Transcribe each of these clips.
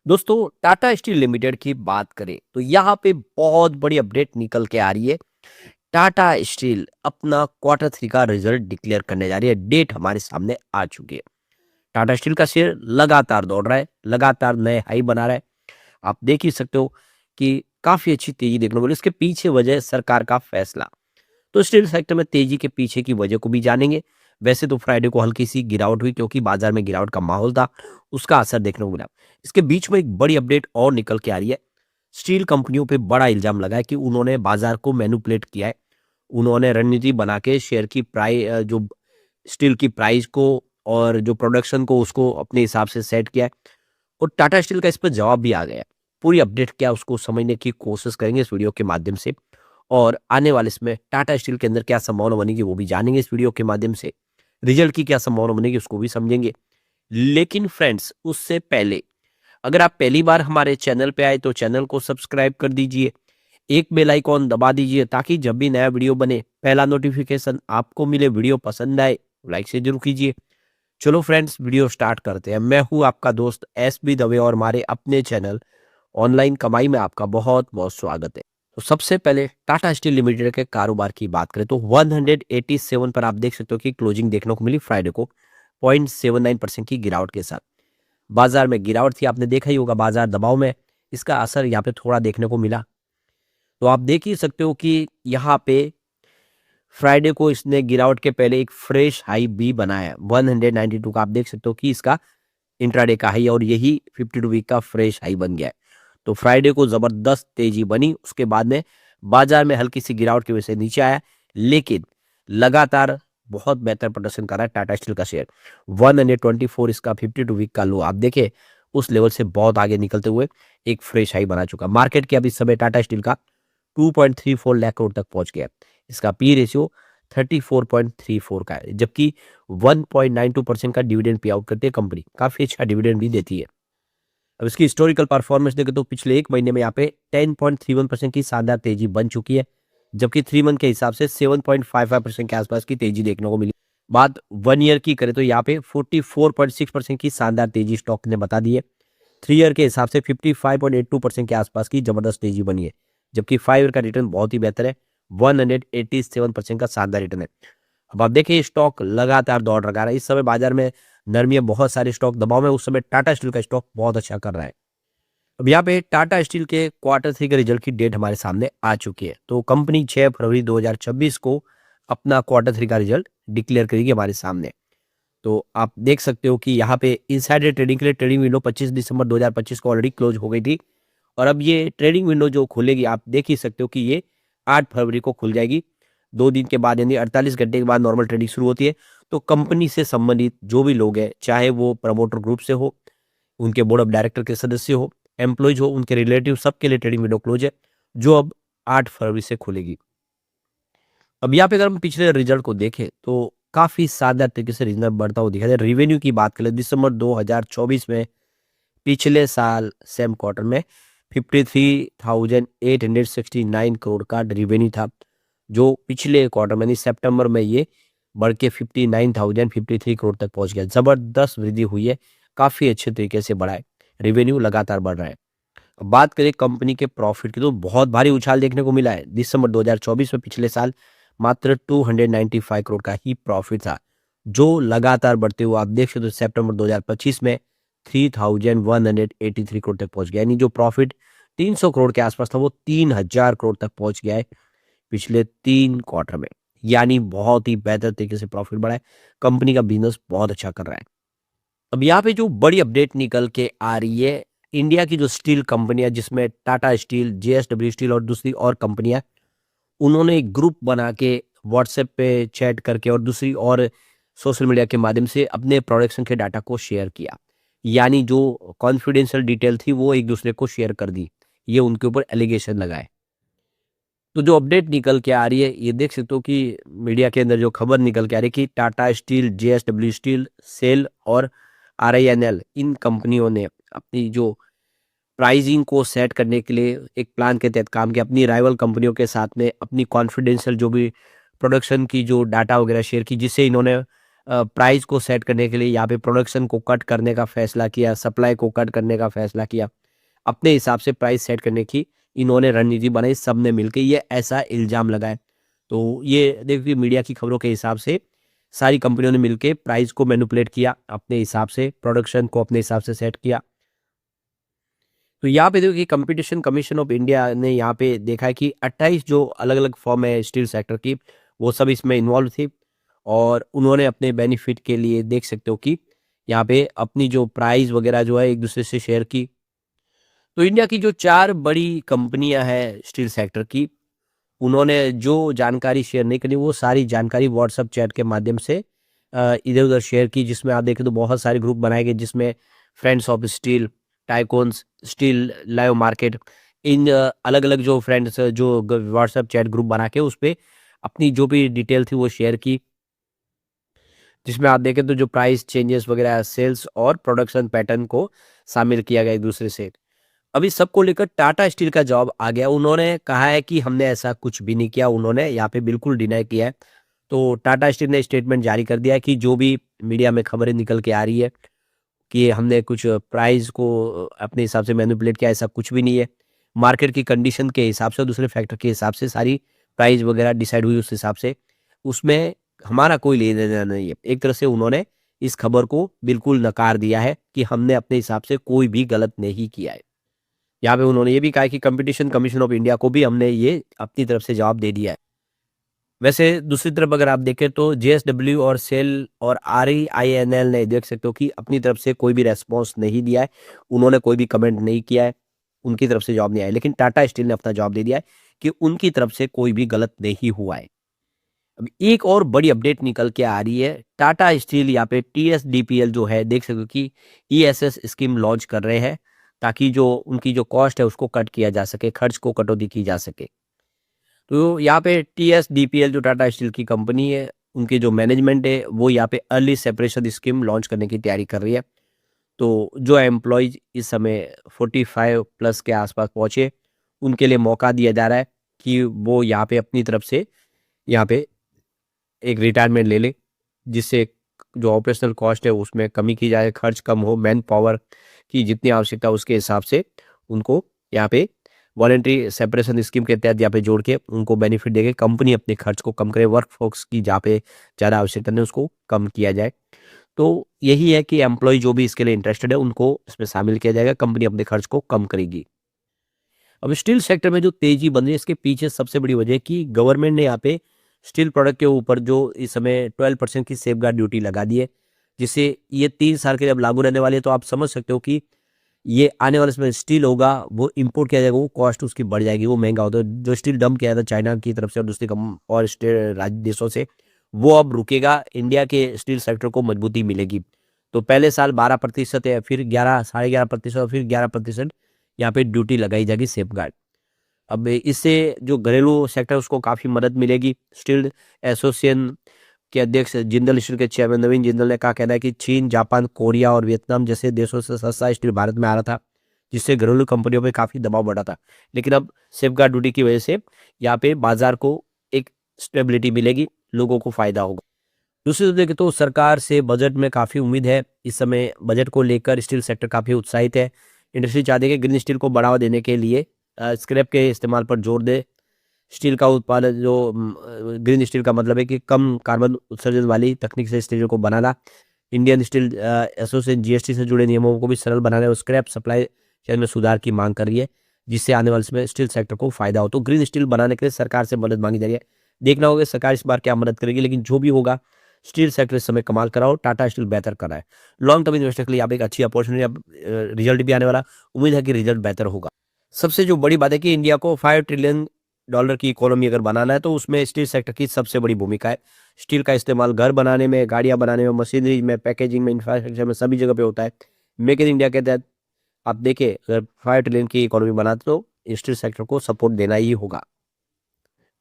दोस्तों Tata steel limited की बात करें तो यहाँ पे बहुत बड़ी अपडेट निकल के आ रही है। टाटा स्टील अपना क्वार्टर थ्री का रिजल्ट डिक्लेयर करने जा रही है। डेट हमारे सामने आ चुकी है। टाटा स्टील का शेयर लगातार दौड़ रहा है, लगातार नए हाई बना रहा है। आप देख ही सकते हो कि काफी अच्छी तेजी देखने को मिली। इसके पीछे वजह सरकार का फैसला। तो स्टील सेक्टर में तेजी के पीछे की वजह को भी जानेंगे। वैसे तो फ्राइडे को हल्की सी गिरावट हुई क्योंकि बाजार में गिरावट का माहौल था, उसका असर देखने को मिला। इसके बीच में एक बड़ी अपडेट और निकल के आ रही है। स्टील कंपनियों पे बड़ा इल्जाम लगा है कि उन्होंने बाजार को मैनिपुलेट किया है। उन्होंने रणनीति बना के शेयर की प्राइस, जो स्टील की प्राइस को और जो प्रोडक्शन को, उसको अपने हिसाब से सेट किया है। और टाटा स्टील का इस पर जवाब भी आ गया है। पूरी अपडेट क्या है उसको समझने की कोशिश करेंगे इस वीडियो के माध्यम से। और आने वाले इसमें टाटा स्टील के अंदर क्या संभावना बनेगी वो भी जानेंगे इस वीडियो के माध्यम से। रिजल्ट की क्या संभावना बनेगी उसको भी समझेंगे। लेकिन फ्रेंड्स, उससे पहले अगर आप पहली बार हमारे चैनल पे आए तो चैनल को सब्सक्राइब कर दीजिए, एक बेल आइकॉन दबा दीजिए ताकि जब भी नया वीडियो बने पहला नोटिफिकेशन आपको मिले। वीडियो पसंद आए लाइक से जरूर कीजिए। चलो फ्रेंड्स, वीडियो स्टार्ट करते हैं। मैं हूं आपका दोस्त एसबी दवे और हमारे अपने चैनल ऑनलाइन कमाई में आपका बहुत बहुत स्वागत है। तो सबसे पहले टाटा स्टील लिमिटेड के कारोबार की बात करें तो 187 पर आप देख सकते हो कि क्लोजिंग देखने को मिली फ्राइडे को 0.79% की गिरावट के साथ। बाजार में गिरावट थी, आपने देखा ही होगा बाजार दबाव में, इसका असर यहाँ पे थोड़ा देखने को मिला। तो आप देख ही सकते हो कि यहाँ पे फ्राइडे को इसने गिरावट के पहले एक फ्रेश हाई भी बनाया है 192 का। आप देख सकते हो कि इसका इंट्राडे का हाई और यही 52 वीक का फ्रेश हाई बन गया है। तो फ्राइडे को जबरदस्त तेजी बनी, उसके बाद में बाजार में हल्की सी गिरावट की वजह से नीचे आया। लेकिन लगातार बहुत बेहतर प्रदर्शन कर रहा है टाटा स्टील का शेयर। 124 इसका 52 वीक का लो आप देखें, उस लेवल से बहुत आगे निकलते हुए एक फ्रेश हाई बना चुका। मार्केट के अभी समय टाटा स्टील का 2.34 लाख करोड़ तक पहुंच गया। इसका पी रेशियो 34.34 का है, जबकि 1.92% का डिविडेंड पे आउट करती है कंपनी। काफी अच्छा डिविडेंड भी देती है। अब इसकी हिस्टोरिकल परफॉर्मेंस देखें तो पिछले एक महीने में यहाँ पे 10.31% की शानदार तेजी बन चुकी है, जबकि 3 मंथ के हिसाब से 7.55% के आसपास की तेजी देखने को मिली। बात 1 ईयर की करें तो यहाँ पे 44.6% की शानदार तेजी स्टॉक ने बता दी है। 3 ईयर के हिसाब से 55.82% के आसपास की जबरदस्त तेजी बनी है, जबकि 5 ईयर का रिटर्न बहुत ही बेहतर है। 187% का शानदार रिटर्न है। अब आप देखिए स्टॉक लगातार दौड़ रहा है। इस समय बाजार में नरमी है, बहुत सारे स्टॉक दबाव में, उस समय टाटा स्टील का स्टॉक बहुत अच्छा कर रहा है। अब यहाँ पे टाटा स्टील के क्वार्टर थ्री के रिजल्ट की डेट हमारे सामने आ चुकी है। तो कंपनी 6 फरवरी 2026 को अपना क्वार्टर थ्री का रिजल्ट डिक्लेयर करेगी हमारे सामने। तो आप देख सकते हो कि यहाँ पे इनसाइडर ट्रेडिंग के लिए ट्रेडिंग विंडो 25 दिसंबर 2025 को ऑलरेडी क्लोज हो गई थी। और अब ये ट्रेडिंग विंडो जो खुलेगी आप देख ही सकते हो कि ये 8 फरवरी को खुल जाएगी। 2 दिन के बाद यानी 48 घंटे के बाद नॉर्मल ट्रेडिंग शुरू होती है। तो कंपनी से संबंधित जो भी लोग हैं, चाहे वो प्रमोटर ग्रुप से हो, उनके बोर्ड ऑफ डायरेक्टर के सदस्य हो, एम्प्लॉयज हो, उनके रिलेटिव, सबके लिए ट्रेडिंग विंडो क्लोज है, जो अब 8 फरवरी से खुलेगी। अब यहाँ पे अगर हम पिछले रिजल्ट को देखें तो काफी शानदार तरीके से रिजल्ट बढ़ता हुआ दिखा है। रेवेन्यू की बात करें दिसंबर 2024 में, पिछले साल सेम क्वार्टर में 53,869 करोड़ का रेवेन्यू था, जो पिछले क्वार्टर में सितंबर में ये बढ़ के 59,053 करोड़ तक पहुंच गया। जबरदस्त वृद्धि हुई है, काफी अच्छे तरीके से बढ़ा है, रेवेन्यू लगातार बढ़ रहा है। अब बात करें कंपनी के प्रॉफिट की तो बहुत भारी उछाल देखने को मिला है। दिसंबर 2024 में पिछले साल मात्र 295 करोड़ का ही प्रॉफिट था, जो लगातार बढ़ते हुए आप देख सकते हो सितंबर 2025 में 3,183 करोड़ तक पहुंच गया। यानी जो प्रॉफिट 300 करोड़ के आसपास था वो 3,000 करोड़ तक पहुंच गया है पिछले 3 क्वार्टर में। यानी बहुत ही बेहतर तरीके से प्रॉफिट बढ़ा है। कंपनी का बिजनेस बहुत अच्छा कर रहा है। अब यहाँ पे जो बड़ी अपडेट निकल के आ रही है, इंडिया की जो स्टील कंपनियां जिसमें टाटा स्टील, जेएसडब्ल्यू स्टील और दूसरी और कंपनियां, उन्होंने एक ग्रुप बना के व्हाट्सएप पे चैट करके और दूसरी और सोशल मीडिया के माध्यम से अपने प्रोडक्शन के डाटा को शेयर किया। यानी जो कॉन्फिडेंशियल डिटेल थी वो एक दूसरे को शेयर कर दी। ये उनके ऊपर एलिगेशन लगाए। तो जो अपडेट निकल के आ रही है ये देख सकते हो कि मीडिया के अंदर जो खबर निकल के आ रही है कि Tata steel, JSW steel, SAIL और आरआईएनएल, इन कंपनियों ने अपनी जो प्राइसिंग को सेट करने के लिए एक प्लान के तहत काम किया। अपनी राइवल कंपनियों के साथ में अपनी कॉन्फिडेंशियल जो भी प्रोडक्शन की जो डाटा वगैरह शेयर की, जिससे इन्होंने प्राइस को सेट करने के लिए यहाँ पे प्रोडक्शन को कट करने का फैसला किया, सप्लाई को कट करने का फैसला किया। अपने हिसाब से प्राइस सेट करने की इन्होंने रणनीति बनाई, सबने मिलके ये ऐसा इल्ज़ाम लगाया। तो ये देखिए मीडिया की खबरों के हिसाब से सारी कंपनियों ने मिलके प्राइस को मैनिपुलेट किया, अपने हिसाब से प्रोडक्शन को अपने हिसाब से सेट किया। तो यहाँ पे देखो कि कंपटीशन कमीशन ऑफ इंडिया ने यहाँ पे देखा है कि 28 जो अलग-अलग फर्म है स्टील सेक्टर की, वो सब इसमें इन्वॉल्व थी और उन्होंने अपने बेनिफिट के लिए देख सकते हो कि यहाँ पे अपनी जो प्राइस वगैरह जो है एक दूसरे से शेयर की। तो इंडिया की जो 4 बड़ी कंपनियां हैं स्टील सेक्टर की, उन्होंने जो जानकारी शेयर नहीं करी वो सारी जानकारी व्हाट्सएप चैट के माध्यम से इधर-उधर शेयर की, जिसमें आप देखें तो बहुत सारे ग्रुप बनाए गए जिसमें friends of steel, tycoons, steel live market, इन अलग-अलग जो फ्रेंड्स जो व्हाट्सएप चैट ग्रुप बना के उस पे अपनी जो भी डिटेल थी वो शेयर की, जिसमें आप देखें तो जो प्राइस चेंजेस वगैरह सेल्स और प्रोडक्शन पैटर्न को शामिल किया गया एक दूसरे से। अभी सबको लेकर टाटा स्टील का जवाब आ गया। उन्होंने कहा है कि हमने ऐसा कुछ भी नहीं किया, उन्होंने यहाँ पे बिल्कुल डिनाई किया है। तो टाटा स्टील ने स्टेटमेंट जारी कर दिया है कि जो भी मीडिया में खबरें निकल के आ रही है कि हमने कुछ प्राइस को अपने हिसाब से मैनिपुलेट किया, ऐसा कुछ भी नहीं है। मार्केट की कंडीशन के हिसाब से, दूसरे फैक्टर के हिसाब से सारी प्राइस वगैरह डिसाइड हुई उस हिसाब से। उसमें हमारा कोई लेना-देना नहीं है। एक तरह से उन्होंने इस खबर को बिल्कुल नकार दिया है कि हमने अपने हिसाब से कोई भी गलत नहीं किया है। यहाँ पे उन्होंने ये भी कहा है कि कंपटीशन कमीशन ऑफ इंडिया को भी हमने ये अपनी तरफ से जवाब दे दिया है। वैसे दूसरी तरफ अगर आप देखें तो जेएसडब्ल्यू और सेल और आरईआईएनएल ने देख सकते हो कि अपनी तरफ से कोई भी रेस्पॉन्स नहीं दिया है, उन्होंने कोई भी कमेंट नहीं किया है, उनकी तरफ से जवाब नहीं आया। लेकिन टाटा स्टील ने अपना जवाब दे दिया है कि उनकी तरफ से कोई भी गलत नहीं हुआ है। अब एक और बड़ी अपडेट निकल के आ रही है, टाटा स्टील यहाँ पे टीएसडीपीएल जो है देख सकते हो कि ईएसएस स्कीम लॉन्च कर रहे हैं, ताकि जो उनकी जो कॉस्ट है उसको कट किया जा सके, खर्च को कटौती की जा सके। तो यहाँ पे टीएसडीपीएल जो टाटा स्टील की कंपनी है, उनकी जो मैनेजमेंट है वो यहाँ पे अर्ली सेपरेशन स्कीम लॉन्च करने की तैयारी कर रही है। तो जो एम्प्लॉयज इस समय 45 प्लस के आसपास पहुंचे, उनके लिए मौका दिया जा रहा है कि वो यहाँ पे अपनी तरफ से यहाँ पे एक रिटायरमेंट ले ले, जिससे जो ऑपरेशनल कॉस्ट है उसमें कमी की जाए, खर्च कम हो, मैन पावर की जितनी आवश्यकता उसके हिसाब से उनको यहाँ पे वॉलंटरी सेपरेशन स्कीम के तहत यहाँ पे जोड़ के उनको बेनिफिट देके कंपनी अपने खर्च को कम करे, वर्क फोर्स की जहाँ पे ज़्यादा आवश्यकता नहीं उसको कम किया जाए। तो यही है कि एम्प्लॉय जो भी इसके लिए इंटरेस्टेड है उनको इसमें शामिल किया जाएगा, कंपनी अपने खर्च को कम करेगी। अब स्टील सेक्टर में जो तेजी बन रही है इसके पीछे सबसे बड़ी वजह है कि गवर्नमेंट ने यहाँ पे स्टील प्रोडक्ट के ऊपर जो इस समय 12% की सेफगार्ड ड्यूटी लगा दी है, जिससे ये 3 साल के जब लागू रहने वाले है तो आप समझ सकते हो कि ये आने वाले समय स्टील होगा वो इंपोर्ट किया जाएगा, वो कॉस्ट उसकी बढ़ जाएगी, वो महंगा होता है। जो स्टील डंप किया जाता है चाइना की तरफ से और दूसरी कम और राज्य देशों से, वो अब रुकेगा, इंडिया के स्टील सेक्टर को मजबूती मिलेगी। तो पहले साल 12% है, फिर 11 साढ़े 11% और फिर 11% यहाँ पे ड्यूटी लगाई जाएगी सेफगार्ड। अब इससे जो घरेलू सेक्टर है उसको काफ़ी मदद मिलेगी। स्टील एसोसिएशन के अध्यक्ष जिंदल स्टील के चेयरमैन नवीन जिंदल ने कहा कहना है कि चीन, जापान, कोरिया और वियतनाम जैसे देशों से सस्ता स्टील भारत में आ रहा था, जिससे घरेलू कंपनियों पे काफ़ी दबाव बढ़ा था। लेकिन अब सेफगार्ड ड्यूटी की वजह से यहाँ पे बाजार को एक स्टेबिलिटी मिलेगी, लोगों को फायदा होगा। दूसरी तरफ देखें तो सरकार से बजट में काफ़ी उम्मीद है। इस समय बजट को लेकर स्टील सेक्टर काफ़ी उत्साहित है। इंडस्ट्री चाहती है कि ग्रीन स्टील को बढ़ावा देने के लिए स्क्रैप के इस्तेमाल पर जोर दे। स्टील का उत्पादन जो ग्रीन स्टील का मतलब है कि कम कार्बन उत्सर्जन वाली तकनीक से स्टील को बनाना। इंडियन स्टील एसोसिएशन जीएसटी से जुड़े नियमों को भी सरल बनाने और स्क्रैप सप्लाई चेन में सुधार की मांग कर रही है, जिससे आने वाले समय स्टील सेक्टर को फायदा हो। तो ग्रीन स्टील बनाने के लिए सरकार से मदद मांगी जा रही है। देखना होगा सरकार इस बार क्या मदद करेगी, लेकिन जो भी होगा स्टील सेक्टर इस समय कमाल करा और टाटा स्टील बेहतर कर रहा है। लॉन्ग टर्म इन्वेस्टर के लिए आप एक अच्छी अपॉर्चुनिटी, अब रिजल्ट भी आने वाला, उम्मीद है कि रिजल्ट बेहतर होगा। सबसे जो बड़ी बात है कि इंडिया को $5 ट्रिलियन की इकोनॉमी अगर बनाना है तो उसमें स्टील सेक्टर की सबसे बड़ी भूमिका है। स्टील का इस्तेमाल घर बनाने में, गाड़ियां बनाने में, मशीनरी में, पैकेजिंग में, इंफ्रास्ट्रक्चर में, सभी जगह पे होता है। मेक इन इंडिया के तहत आप देखें अगर 5 ट्रिलियन की इकोनॉमी बनाते तो स्टील सेक्टर को सपोर्ट देना ही होगा।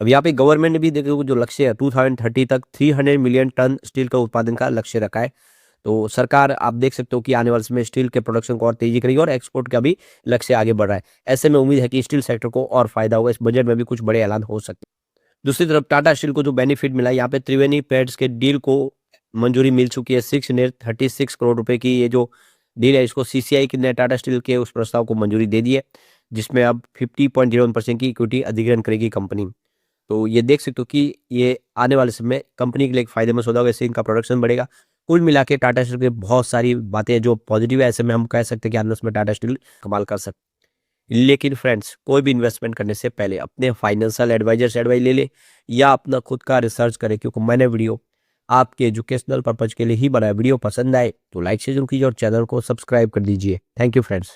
अब यहाँ पे गवर्नमेंट ने भी देखो जो लक्ष्य है 2030 तक 300 मिलियन टन स्टील का उत्पादन का लक्ष्य रखा है। तो सरकार आप देख सकते हो कि आने वाले समय स्टील के प्रोडक्शन को और तेजी करेगी और एक्सपोर्ट का भी लक्ष्य आगे बढ़ रहा है। ऐसे में उम्मीद है कि स्टील सेक्टर को और फायदा होगा, इस बजट में भी कुछ बड़े ऐलान हो सकते हैं। दूसरी तरफ टाटा स्टील को जो बेनिफिट मिला है यहाँ पे त्रिवेणी पैड्स के डील को मंजूरी मिल चुकी है। 636 करोड़ रुपए की ये जो डील है, इसको सीसीआई ने टाटा स्टील के उस प्रस्ताव को मंजूरी दे दी है, जिसमें अब 50.01% की इक्विटी अधिग्रहण करेगी कंपनी। तो ये देख सकते हो कि ये आने वाले समय में कंपनी के लिए एक फायदेमंद सौदा होगा, इससे इनका प्रोडक्शन बढ़ेगा। कुल मिला के टाटा स्टील के बहुत सारी बातें हैं जो पॉजिटिव है, ऐसे में हम कह सकते हैं कि आने वाले समय में टाटा स्टील कमाल कर सकता है। लेकिन फ्रेंड्स, कोई भी इन्वेस्टमेंट करने से पहले अपने फाइनेंशियल एडवाइजर से एडवाइस ले ले या अपना खुद का रिसर्च करें, क्योंकि मैंने वीडियो आपके एजुकेशनल पर्पज के लिए ही बनाया। वीडियो पसंद आए तो लाइक से जरूर कीजिए और चैनल को सब्सक्राइब कर दीजिए। Thank you friends.